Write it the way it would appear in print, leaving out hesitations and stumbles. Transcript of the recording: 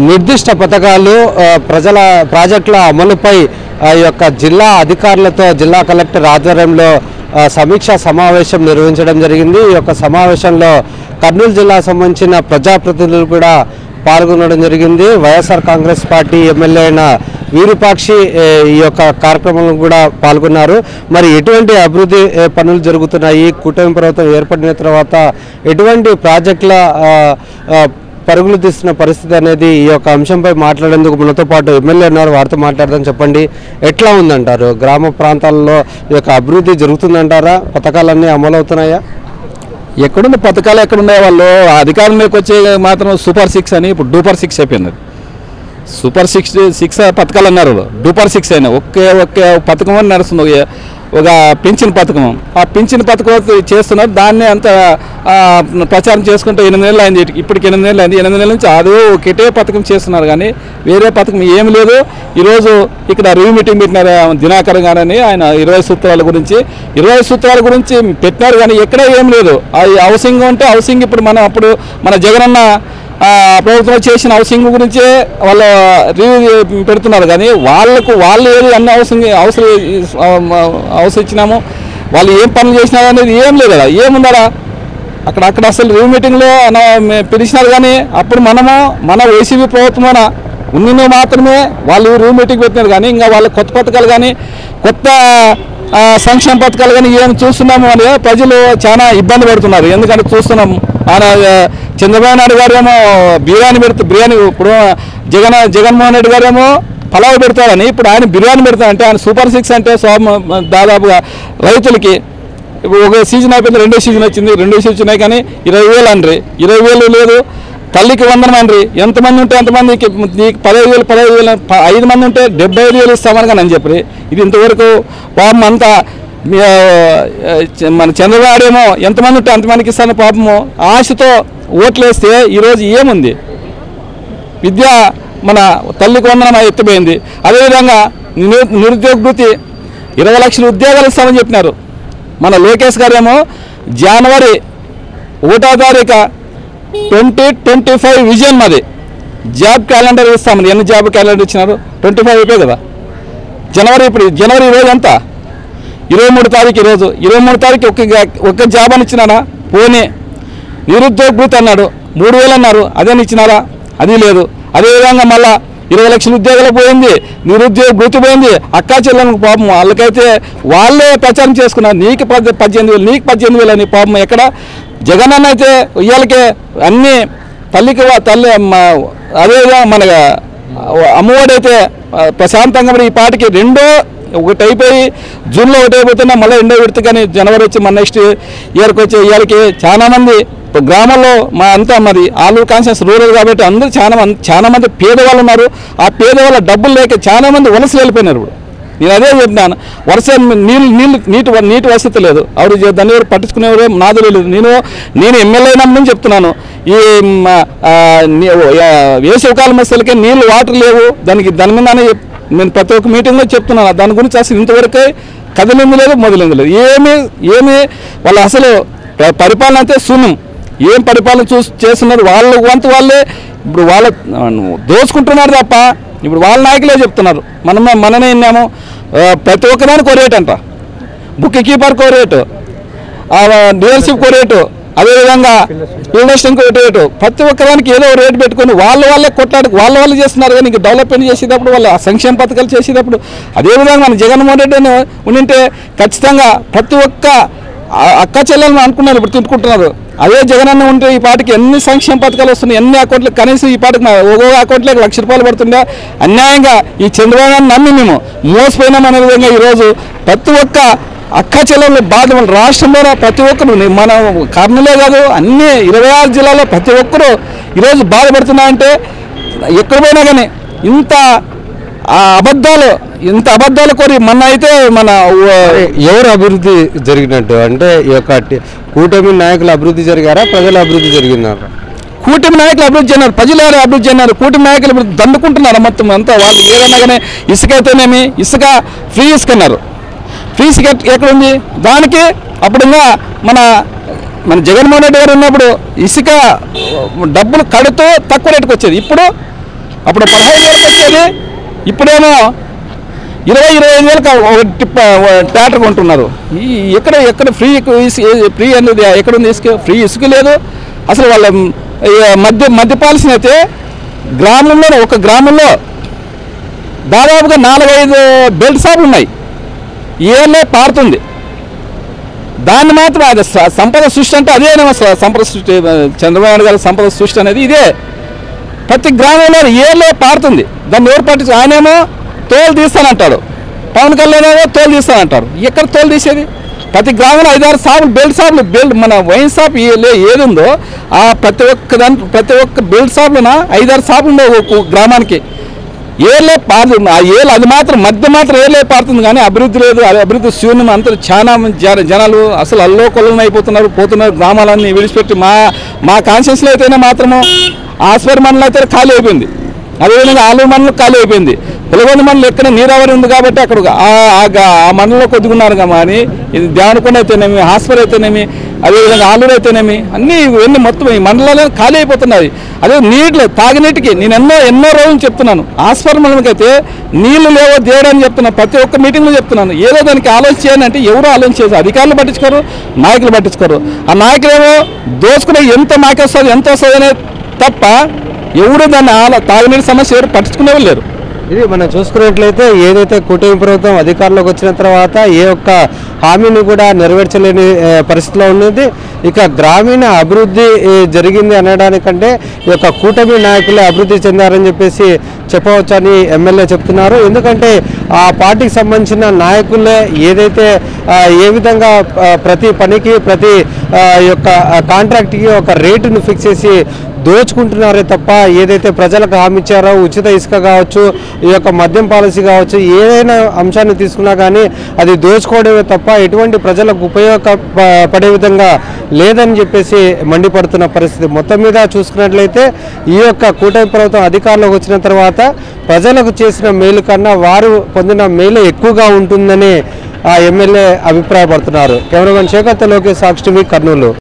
నిర్దిష్ట పథకాలు ప్రజల ప్రాజెక్టుల అమలుపై ఈ యొక్క జిల్లా అధికారులతో జిల్లా కలెక్టర్ ఆధ్వర్యంలో సమీక్షా సమావేశం నిర్వహించడం జరిగింది। ఈ యొక్క సమావేశంలో కర్నూలు జిల్లాకు సంబంధించిన ప్రజాప్రతినిధులు కూడా పాల్గొనడం జరిగింది। వైఎస్ఆర్ కాంగ్రెస్ పార్టీ ఎమ్మెల్యే అయిన వీరుపాక్షి ఈ యొక్క కార్యక్రమంలో కూడా పాల్గొన్నారు। మరి ఎటువంటి అభివృద్ధి పనులు జరుగుతున్నాయి, కూటమి ప్రభుత్వం ఏర్పడిన తర్వాత ఎటువంటి ప్రాజెక్టుల పరుగులు తీస్తున్న పరిస్థితి అనేది ఈ యొక్క అంశంపై మాట్లాడేందుకు మనతో పాటు ఎమ్మెల్యే ఉన్నారు, వారితో మాట్లాడదాం। చెప్పండి, ఎట్లా ఉందంటారు? గ్రామ ప్రాంతాల్లో ఈ యొక్క అభివృద్ధి జరుగుతుందంటారా? పథకాలన్నీ అమలు అవుతున్నాయా? ఎక్కడున్న పథకాలు ఎక్కడున్నాయి? వాళ్ళు అధికారం మీదకి వచ్చే మాత్రం సూపర్ 6 అని ఇప్పుడు డూపర్ 6 అయిపోయినది। సూపర్ 6 పథకాలు అన్నారు, డూపర్ 6 అయినా ఒకే పథకం అని నడుస్తుంది, ఒక పింఛన్ పథకం। ఆ పింఛన్ పథకం చేస్తున్నారు, దాన్ని అంత ప్రచారం చేసుకుంటే 8 నెలలు అయింది, ఇప్పటికి 8 నెలలు అయింది। 8 నెలల నుంచి అదే ఒకటే పథకం చేస్తున్నారు, కానీ వేరే పథకం ఏమి లేదు। ఈరోజు ఇక్కడ రివ్యూ మీటింగ్ పెట్టినారు దినాకర్ గారని, ఆయన 20 సూత్రాల గురించి పెట్టినారు, కానీ ఎక్కడ ఏం లేదు। హౌసింగ్ ఉంటే హౌసింగ్ ఇప్పుడు అప్పుడు మన జగనన్న ప్రభుత్వం చేసిన హౌసింగ్ గురించే వాళ్ళు రివ్యూ పెడుతున్నారు, కానీ వాళ్ళు ఏది అన్ని హౌస్ ఇచ్చినాము, వాళ్ళు ఏం పనులు చేసినారు అనేది ఏం లేదు కదా, ఏముందా అక్కడ అసలు రివ్యూ మీటింగ్లో పిలిచినారు, కానీ అప్పుడు మన వైసీపీ ప్రభుత్వం ఉన్నిలో మాత్రమే వాళ్ళు రివ్యూ మీటింగ్ పెట్టినారు, కానీ ఇంకా వాళ్ళ కొత్త పథకాలు కానీ కొత్త సంక్షేమ పథకాలు కానీ ఏం చూస్తున్నాము అని ప్రజలు చాలా ఇబ్బంది పడుతున్నారు। ఎందుకంటే చూస్తున్నాము ఆయన చంద్రబాబు నాయుడు గారు ఏమో బిర్యానీ ఇప్పుడు జగన్మోహన్ రెడ్డి గారు ఏమో పలావ్ పెడతారని, ఇప్పుడు ఆయన బిర్యానీ పెడతారంటే ఆయన సూపర్ 6 అంటే దాదాపుగా రైతులకి ఒక సీజన్ అయిపోయింది, రెండో సీజన్ వచ్చింది, రెండో సీజన్ ఉన్నాయి, కానీ 20,000 అండ్రి, 20,000 లేదు। తల్లికి 100 అండ్రి, ఎంతమంది ఉంటే అంతమందికి 15,000 5 మంది ఉంటే 75,000 ఇస్తామని కానీ అని చెప్పి ఇది ఇంతవరకు పాపం అంతా మన చంద్రబాబు ఏమో ఎంతమంది ఉంటే అంతమందికి ఇస్తాను పాపము ఆశతో ఓట్లేస్తే ఈరోజు ఏముంది? విద్య మన తల్లికి 100 ఎత్తిపోయింది। అదేవిధంగా నిరుద్యోగ వృత్తి 20 లక్షల ఉద్యోగాలు ఇస్తామని చెప్పినారు। మన లోకేష్ గారు ఏమో జనవరి 1వ తారీఖు 2025 విజన్ మాది జాబ్ క్యాలెండర్ ఇస్తామని, ఎన్ని జాబ్ క్యాలెండర్ ఇచ్చినారు? 25 అయిపోయి కదా ఇప్పుడు జనవరి రోజు ఎంత? 23 తారీఖు ఈరోజు 23 తారీఖు ఒక్క జాబ్ అని ఇచ్చినారా? పోనీ నిరుద్యోగ వృత్తి అన్నాడు 3,000 అన్నారు, అదేని ఇచ్చినారా? అది లేదు। అదేవిధంగా మళ్ళా 20 లక్షల ఉద్యోగాలు పోయింది, నిరుద్యోగ వృత్తి పోయింది। అక్కా చెల్లెలకు పాపం వాళ్ళకైతే వాళ్ళే ప్రచారం చేసుకున్నారు, నీకు 18,000 అని పాపం ఎక్కడ జగనన్న అయితే ఇవాళకే అన్నీ తల్లి అదేవిధంగా మన అమ్మఒడి అయితే ప్రశాంతంగా మరి ఈ పాటికి ఒకటి అయిపోయి జూన్లో ఒకటి అయిపోతున్నా మళ్ళీ రెండో విడత, కానీ జనవరి వచ్చి మన నెక్స్ట్ ఇయర్కి వచ్చే ఇయర్కి చాలామంది గ్రామాల్లో అంతా మరి ఆలూరు కాన్స్టిట్యూన్సీ రూరల్ కాబట్టి అందరూ చాలా మంది పేదవాళ్ళు ఉన్నారు। ఆ పేదవాళ్ళ డబ్బులు లేక చాలా మంది వలసలు వెళ్ళిపోయినారు। ఇప్పుడు నేను అదే చెప్తున్నాను, నీటి వసతి లేదు, ఎవరు దాన్ని ఎవరు పట్టించుకునేవారు నాది లేదు। నేను ఎమ్మెల్యే అయినప్పుడు చెప్తున్నాను, ఈ వేసవికాలం అసలుకే నీళ్ళు వాటర్ లేవు, దాని మీదనే నేను ప్రతి ఒక్క మీటింగ్లో చెప్తున్నాను, దాని గురించి అసలు ఇంతవరకే కదిలింది లేదు, మొదలైంది లేదు, ఏమి వాళ్ళ అసలు పరిపాలన అయితే శూన్యం। ఏం పరిపాలన చేస్తున్నారు? వాళ్ళ వంతు వాళ్ళే ఇప్పుడు వాళ్ళ దోచుకుంటున్నారు తప్ప ఇప్పుడు వాళ్ళ నాయకులే చెప్తున్నారు। మననే విన్నాము, ప్రతి ఒక్కదానికి ఒక రేట్ అంట, బుక్ కీపర్కి ఒక రేటు, డీలర్షిప్కి ఒక రేటు, అదేవిధంగా ఇండస్ట్రీకి ఒక రేటు, ప్రతి ఒక్కదానికి ఏదో రేటు పెట్టుకొని వాళ్ళే వాళ్ళు చేస్తున్నారు, కానీ ఇంక డెవలప్మెంట్ చేసేటప్పుడు వాళ్ళ సంక్షేమ పథకాలు చేసేటప్పుడు అదేవిధంగా మన జగన్మోహన్ రెడ్డి ఉండింటే ఖచ్చితంగా ప్రతి ఒక్క అక్క చెల్లెలను అనుకున్నారు, ఇప్పుడు తిట్టుకుంటున్నారు। అదే జగనన్న ఉంటే ఈ పాటికి ఎన్ని సంక్షేమ పథకాలు వస్తున్నాయి, ఎన్ని అకౌంట్లకు కనీసం ఈ పాటికి ఒక్కొక్క అకౌంట్లోకి ₹1,00,000 పడుతుందా? అన్యాయంగా ఈ చంద్రబాబు నమ్మి మేము మోసపోయినాం అనే విధంగా ఈరోజు ప్రతి ఒక్క అక్క చెల్లెలు బాధ రాష్ట్రంలో ప్రతి ఒక్కరు మన కర్నూలే కాదు అన్ని 26 జిల్లాలో ప్రతి ఒక్కరూ ఈరోజు బాధపడుతున్నారంటే ఎక్కడ పోయినా కానీ ఇంత అబద్ధాలు కోరి అయితే మన ఎవరు అభివృద్ధి జరిగినట్టు అంటే ఈ యొక్క కూటమి నాయకుల అభివృద్ధి జరిగారా, ప్రజల అభివృద్ధి జరిగినారా? కూటమి నాయకులు అభివృద్ధి చెందారు, ప్రజలు అభివృద్ధి చెందారు, కూటమి నాయకులు ఇప్పుడు దండుకుంటున్నారు మొత్తం అంతా। వాళ్ళు ఏదన్నా కానీ ఇసుక అయితేనేమి ఇసుక ఫ్రీ ఇసుక అన్నారు, ఫ్రీ ఇసుక ఎక్కడుంది? దానికి అప్పుడు మన జగన్మోహన్ రెడ్డి గారు ఉన్నప్పుడు ఇసుక డబ్బులు కడుతూ తక్కువ రేటుకు వచ్చేది, ఇప్పుడు అప్పుడు 15,000 వచ్చేది, ఇప్పుడేమో 20-25,000 ట్రాక్టర్ కొంటున్నారు. ఎక్కడ ఫ్రీ అనేది ఎక్కడ ఉంది? ఇసుక ఫ్రీ ఇసుక లేదు అసలు. వాళ్ళ మధ్య పాలసీ అయితే ఒక గ్రామంలో దాదాపుగా 4-5 బెల్ట్ షాపులు ఉన్నాయి. ఏళ్ళే పారుతుంది. దాన్ని మాత్రం అది సంపద సృష్టి అంటే అదేనేమో సంపద సృష్టి. చంద్రబాబు నాయుడు గారి సంపద సృష్టి అనేది ఇదే. ప్రతి గ్రామంలో ఏళ్ళే పారుతుంది. దాన్ని ఎవరు పట్టించు? ఆయనేమో తోలు తీస్తానంటాడు, పవన్ కళ్యాణ్ ఏమో తోలు తీస్తానంటారు. ఎక్కడ తోలు తీసేది? ప్రతి గ్రామంలో 5-6 షాపులు, బెల్ట్ షాపులు, మన వైన్ షాప్ ఏది ఉందో ఆ ప్రతి ఒక్క బెల్ట్ షాపులన 5-6 షాపులు ఒక గ్రామానికి. ఏళ్ళే పారుతుంది. ఆ ఏళ్ళు అది మాత్రం మాత్రం ఏళ్ళే పారుతుంది, కానీ అభివృద్ధి లేదు. అభివృద్ధి శూన్యం. అంతా చాలా జనాలు అసలు అల్లోకొల్లం పోతున్నారు. గ్రామాలన్నీ విడిచిపెట్టి మా కాన్షియస్లో అయితేనే మాత్రము ఆస్పర్ మండలం అయితే ఖాళీ అయిపోయింది. అదేవిధంగా ఆలూరు మండలం ఖాళీ అయిపోయింది. పులగొండ మండలం ఎక్కడ నీరావరి ఉంది కాబట్టి అక్కడ ఆ మండలంలో కొద్దిగా ఉన్నారు కానీ ఇది దేవనకొండ అయితేనేమి, హాస్పర్ అయితేనేమి, అదేవిధంగా ఆలూరు అయితేనేమి అన్నీ ఇవన్నీ మొత్తం ఈ మండలాలు ఖాళీ అయిపోతున్నాయి. అదే నీళ్ళు తాగినీటికి నేను ఎన్నో రోజులు చెప్తున్నాను. హాస్పర్ మండలంకి అయితే నీళ్లు లేవో దేవుడని చెప్తున్నాను. ప్రతి ఒక్క మీటింగ్లో చెప్తున్నాను. ఏదో దానికి ఆలోచన చేయాలంటే ఎవరు ఆలోచన చేయరు. అధికారులు పట్టించుకోరు, నాయకులు పట్టించుకోరు. ఆ నాయకులేమో దోచుకునే ఎంత మాకేస్తుంది ఎంత వస్తుంది అనేది తప్ప ఎవరు దాన్ని తాగునీటి సమస్య ఎవరు పట్టించుకునేవాళ్ళు లేరు. ఇది మనం చూసుకున్నట్లయితే ఏదైతే కూటమి ప్రభుత్వం అధికారంలోకి వచ్చిన తర్వాత ఏ ఒక్క హామీని కూడా నెరవేర్చలేని పరిస్థితిలో ఉన్నది. ఇక గ్రామీణ అభివృద్ధి జరిగింది అనడానికంటే ఈ యొక్క కూటమి నాయకులే అభివృద్ధి చెందారని చెప్పేసి చెప్పవచ్చని ఎమ్మెల్యే చెప్తున్నారు. ఎందుకంటే ఆ పార్టీకి సంబంధించిన నాయకులే ఏదైతే ఏ విధంగా ప్రతి పనికి ప్రతి యొక్క కాంట్రాక్ట్కి ఒక రేటును ఫిక్స్ చేసి దోచుకుంటున్నారే తప్ప ఏదైతే ప్రజలకు హామీ ఇచ్చారో ఉచిత ఇసుక కావచ్చు, ఈ యొక్క మద్యం పాలసీ కావచ్చు, ఏదైనా అంశాన్ని తీసుకున్నా కానీ అది దోచుకోవడమే తప్ప ఎటువంటి ప్రజలకు ఉపయోగపడే విధంగా లేదని చెప్పేసి మండిపడుతున్న పరిస్థితి. మొత్తం మీద చూసుకున్నట్లయితే ఈ యొక్క కూటమి ప్రభుత్వం అధికారంలోకి వచ్చిన తర్వాత ప్రజలకు చేసిన మేలు కన్నా వారు పొందిన మేలు ఎక్కువగా ఉంటుందని ఆ ఎమ్మెల్యే అభిప్రాయపడుతున్నారు. కెమెరామెన్ శేఖర్తో లోకేష్, సాక్షి టీవీ, కర్నూలు.